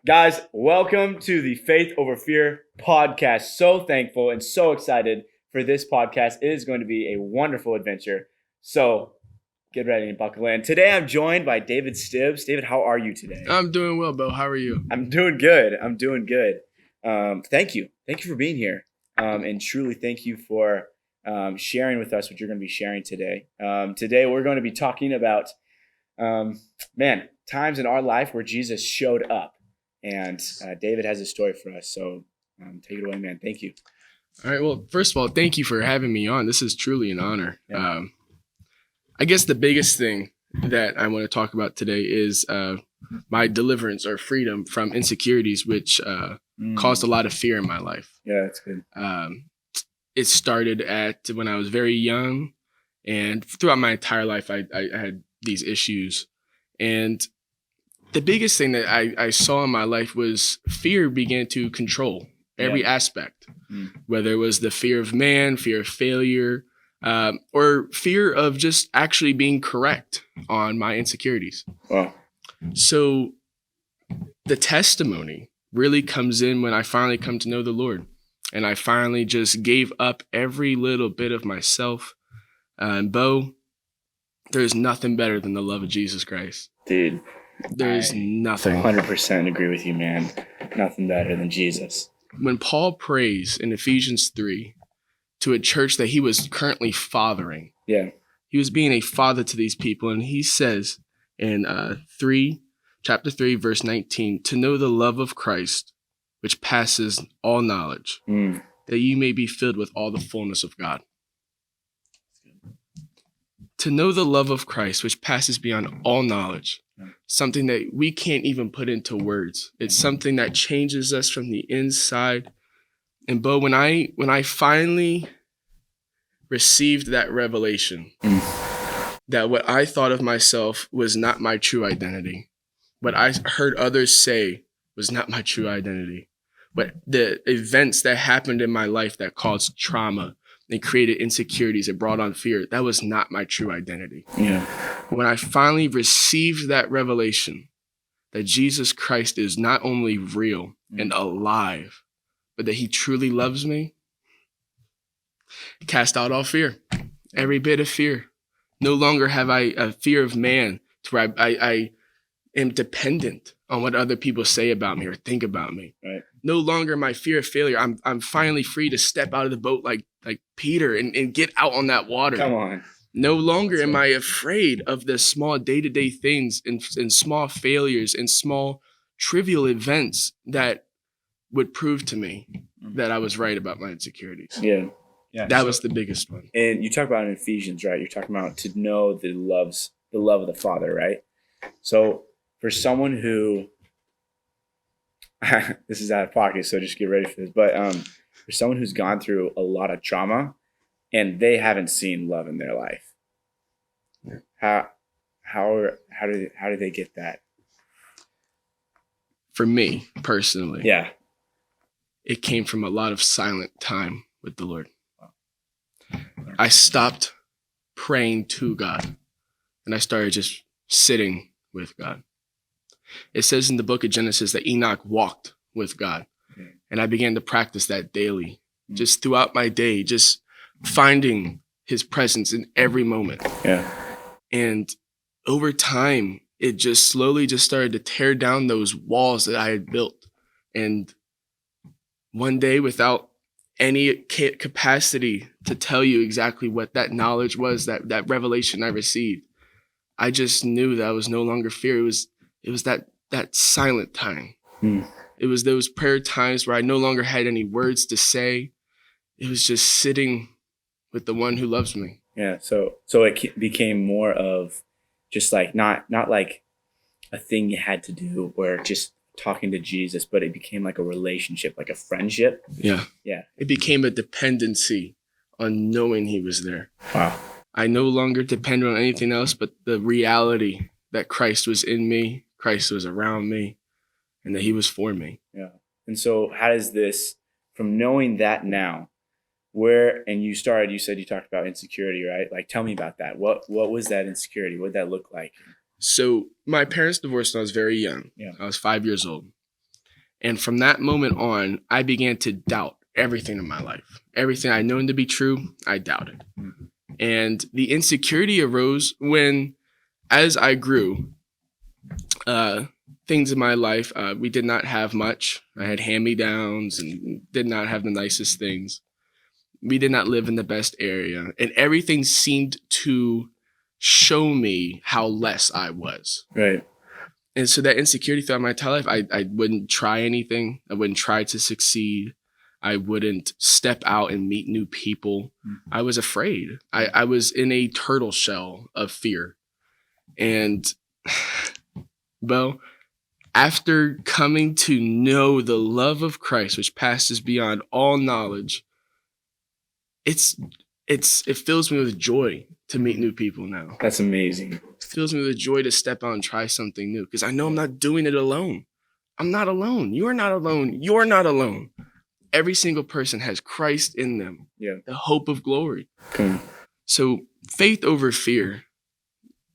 Guys, welcome to the Faith Over Fear podcast. So thankful and so excited for this podcast. It is going to be a wonderful adventure. So get ready and buckle in. Today I'm joined by David Stibbs. David, how are you today? I'm doing well, Bo. How are you? I'm doing good. Thank you. Thank you for being here. And truly thank you for sharing with us what you're going to be sharing today. Today we're going to be talking about, times in our life where Jesus showed up. And David has a story for us. So take it away, man. Thank you. All right. Well, first of all, thank you for having me on. This is truly an honor. Yeah. I guess the biggest thing that I want to talk about today is my deliverance or freedom from insecurities, which caused a lot of fear in my life. Yeah, that's good. It started when I was very young, and throughout my entire life, I had these issues. And the biggest thing that I saw in my life was fear began to control every aspect, whether it was the fear of man, fear of failure, or fear of just actually being correct on my insecurities. Wow. So the testimony really comes in when I finally come to know the Lord, and I finally just gave up every little bit of myself. And Bo, there's nothing better than the love of Jesus Christ. Dude. There's nothing. 100% agree with you, man. Nothing better than Jesus. When Paul prays in Ephesians 3 to a church that he was currently fathering, he was being a father to these people. And he says in chapter 3, verse 19, to know the love of Christ, which passes all knowledge, that you may be filled with all the fullness of God. To know the love of Christ, which passes beyond all knowledge, something that we can't even put into words. It's something that changes us from the inside. And Bo, when I finally received that revelation, that what I thought of myself was not my true identity, what I heard others say was not my true identity, but the events that happened in my life that caused trauma and created insecurities and brought on fear, that was not my true identity. Yeah. When I finally received that revelation that Jesus Christ is not only real and alive, but that he truly loves me, cast out all fear, every bit of fear. No longer have I a fear of man to where I am dependent on what other people say about me or think about me. Right. No longer my fear of failure. I'm finally free to step out of the boat like Peter and get out on that water. Come on. No longer am I afraid of the small day-to-day things and small failures and small trivial events that would prove to me that I was right about my insecurities. Yeah. That was the biggest one. And you talk about in Ephesians, right? You're talking about to know the love of the Father, right? So for someone who, this is out of pocket, so just get ready for this. But for someone who's gone through a lot of trauma and they haven't seen love in their life, how do they get that? For me personally, it came from a lot of silent time with the Lord. I stopped praying to God and I started just sitting with God. It says in the book of Genesis that Enoch walked with God. And I began to practice that daily, just throughout my day, just finding his presence in every moment. Yeah. And over time, it just slowly just started to tear down those walls that I had built. And one day, without any capacity to tell you exactly what that knowledge was, that revelation I received, I just knew that I was no longer fear. It was that silent time. It was those prayer times where I no longer had any words to say. It was just sitting with the one who loves me. Yeah. So it became more of just like not like a thing you had to do or just talking to Jesus, but it became like a relationship, like a friendship. Yeah. It became a dependency on knowing he was there. Wow. I no longer depended on anything else but the reality that Christ was in me, Christ was around me, and that he was for me. Yeah. And so how does this, from knowing that now, you said you talked about insecurity, right? Like, tell me about that. What was that insecurity? What did that look like? So my parents divorced when I was very young. Yeah. I was 5 years old. And from that moment on, I began to doubt everything in my life. Everything I known to be true, I doubted. And the insecurity arose when, as I grew, things in my life, we did not have much. I had hand-me-downs and did not have the nicest things. We did not live in the best area. And everything seemed to show me how less I was. Right. And so that insecurity throughout my entire life, I wouldn't try anything. I wouldn't try to succeed. I wouldn't step out and meet new people. I was afraid. I was in a turtle shell of fear. And, Bo, after coming to know the love of Christ, which passes beyond all knowledge, it fills me with joy to meet new people now. That's amazing. It fills me with joy to step out and try something new because I know I'm not doing it alone. I'm not alone. You are not alone. You're not alone. Every single person has Christ in them, the hope of glory. So faith over fear.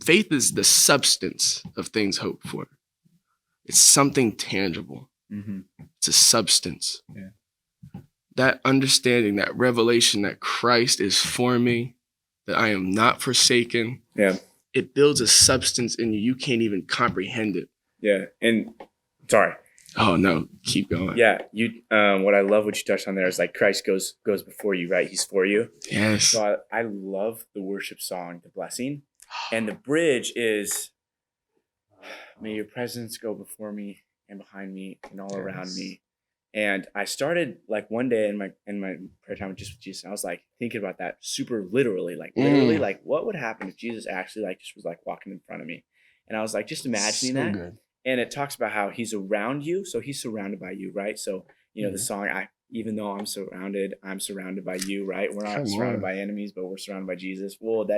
Faith is the substance of things hoped for. It's something tangible. It's a substance. That understanding, that revelation that Christ is for me, that I am not forsaken. It builds a substance in you. You can't even comprehend it. And sorry. Oh no, keep going. You. What I love what you touched on there is like Christ goes before you, right? He's for you. Yes. So I love the worship song, The Blessing, and the bridge is, "May your presence go before me and behind me and all around me." And I started like one day in my prayer time just with Jesus, and I was like thinking about that super literally, like what would happen if Jesus actually like just was like walking in front of me, and I was like just imagining that. Good. And it talks about how he's around you. So he's surrounded by you, right? So, the song, even though I'm surrounded by you, right? We're not surrounded by enemies, but we're surrounded by Jesus. Well,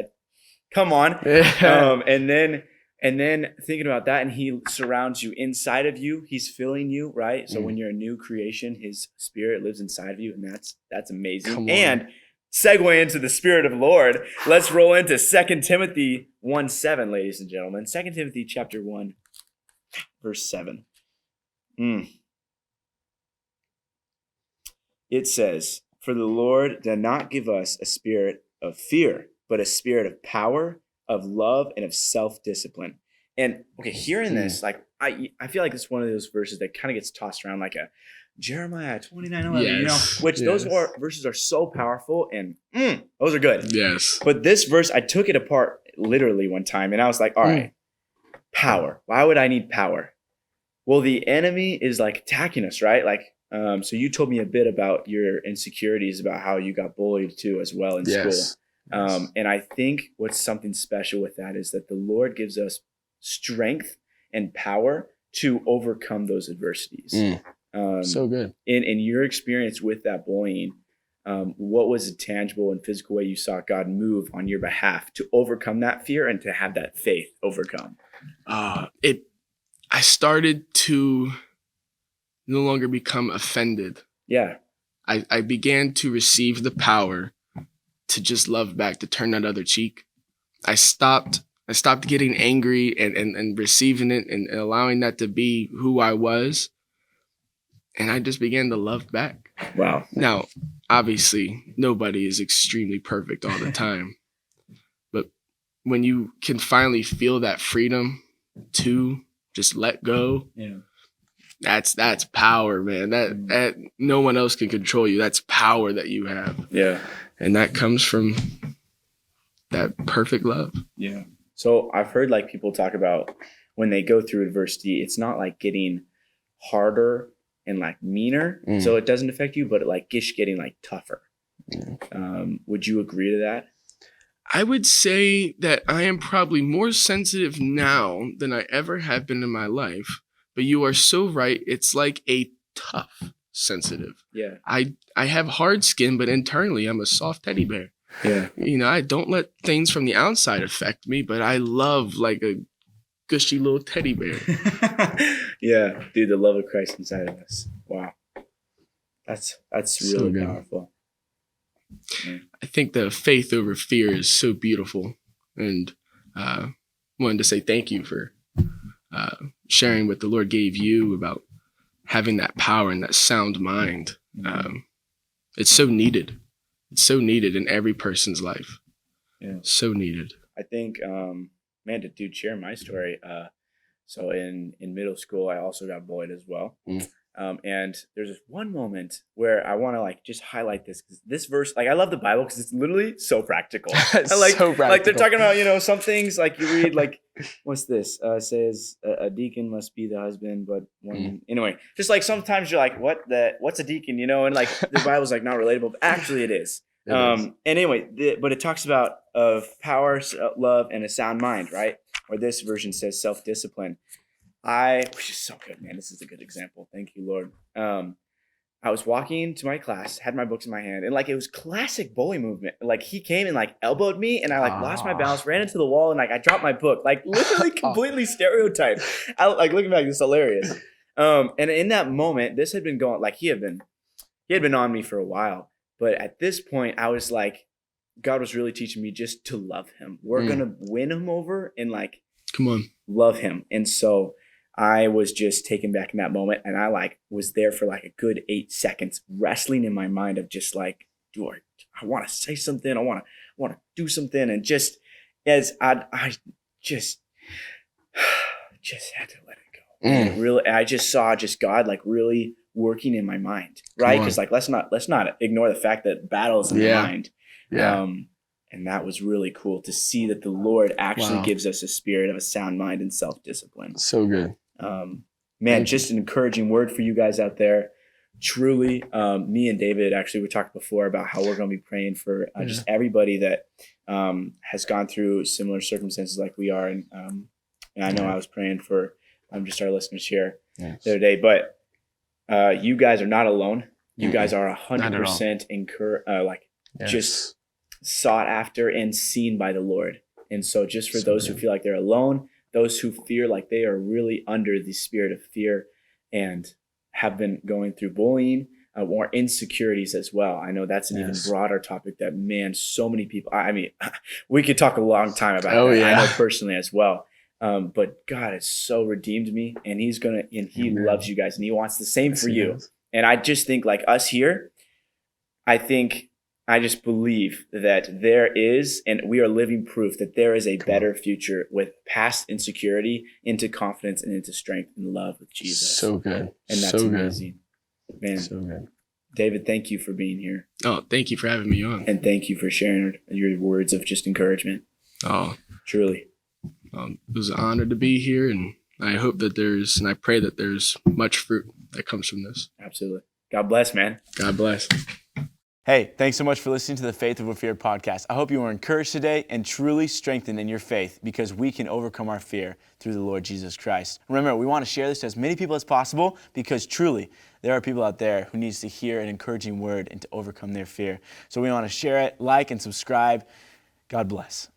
come on. And then thinking about that, and he surrounds you inside of you. He's filling you, right? So when you're a new creation, his spirit lives inside of you. And that's amazing. And segue into the Spirit of the Lord. Let's roll into 2 Timothy 1:7, ladies and gentlemen. 2 Timothy chapter 1. Verse 7. It says, "For the Lord did not give us a spirit of fear, but a spirit of power, of love, and of self-discipline." And okay, hearing this, like I feel like it's one of those verses that kind of gets tossed around like a Jeremiah 29:11, which those verses are so powerful and those are good. Yes. But this verse, I took it apart literally one time, and I was like, all right. Power. Why would I need power? Well, the enemy is like attacking us, right? Like, so you told me a bit about your insecurities, about how you got bullied too as well in school. And I think what's something special with that is that the Lord gives us strength and power to overcome those adversities. So good. In your experience with that bullying, what was a tangible and physical way you saw God move on your behalf to overcome that fear and to have that faith overcome? I started to no longer become offended. I began to receive the power to just love back, to turn that other cheek. I stopped getting angry and receiving it and allowing that to be who I was. And I just began to love back. Wow. Now, obviously, nobody is extremely perfect all the time. But when you can finally feel that freedom to just let go, that's power, man. That no one else can control you. That's power that you have. And that comes from that perfect love. So I've heard like people talk about when they go through adversity, it's not like getting harder and like meaner, so it doesn't affect you, but like getting like tougher. Would you agree to that? I would say that I am probably more sensitive now than I ever have been in my life, but you are so right. It's like a tough sensitive. I have hard skin, but internally I'm a soft teddy bear. I don't let things from the outside affect me, but I love like a gushy little teddy bear. Dude, the love of Christ inside of us. Wow. That's really so powerful. I think the faith over fear is so beautiful, and wanted to say thank you for sharing what the Lord gave you about having that power and that sound mind. It's so needed. It's so needed in every person's life. Yeah. So needed. I think, man, to share my story. So in middle school, I also got bullied as well. And there's this one moment where I want to like just highlight this, because this verse, like I love the Bible because it's literally so practical. It's I like, so practical. like they're talking about, some things like you read like, what's this? It says a deacon must be the husband, but one, anyway, just like sometimes you're like, what's a deacon, and like the Bible's like not relatable, but actually it is. And anyway, but it talks about of power, love, and a sound mind, right? Or this version says self-discipline. Which is so good, man. This is a good example. Thank you, Lord. I was walking to my class, had my books in my hand, and like it was classic bully movement. Like he came and like elbowed me, and I like lost my balance, ran into the wall, and like I dropped my book. Like literally completely stereotyped. I like looking back, this is hilarious. And in that moment, this had been going like he had been on me for a while. But at this point, I was like, God was really teaching me just to love him. We're gonna win him over and like come on, love him. And so I was just taken back in that moment, and I like was there for like a good 8 seconds, wrestling in my mind of just like, I want to say something, I want to do something, and just as I just had to let it go. And it really, I just saw just God like really working in my mind, right? Because like let's not ignore the fact that battle is in the mind. And that was really cool to see that the Lord actually gives us a spirit of a sound mind and self-discipline. So good. Man, just an encouraging word for you guys out there. Truly, me and David, actually, we talked before about how we're going to be praying for just everybody that has gone through similar circumstances like we are. And I know I was praying for just our listeners here the other day. But you guys are not alone. You guys are 100% just sought after and seen by the Lord. And so just for those who feel like they're alone, those who fear like they are really under the spirit of fear and have been going through bullying or insecurities as well. I know that's an even broader topic that, man, so many people, I mean, we could talk a long time about that. I know personally as well. But God has so redeemed me, and he loves you guys, and he wants the same for you. And I just think like us here, I just believe that there is, and we are living proof that there is a better future with past insecurity into confidence and into strength and love with Jesus. So good. And that's amazing. Man, so good. David, thank you for being here. Oh, thank you for having me on. And thank you for sharing your words of just encouragement. Oh, truly. It was an honor to be here, and I hope that I pray that there's much fruit that comes from this. Absolutely. God bless, man. God bless. Hey, thanks so much for listening to the Faith Over Fear podcast. I hope you were encouraged today and truly strengthened in your faith, because we can overcome our fear through the Lord Jesus Christ. Remember, we want to share this to as many people as possible, because truly there are people out there who needs to hear an encouraging word and to overcome their fear. So we want to share it, like, and subscribe. God bless.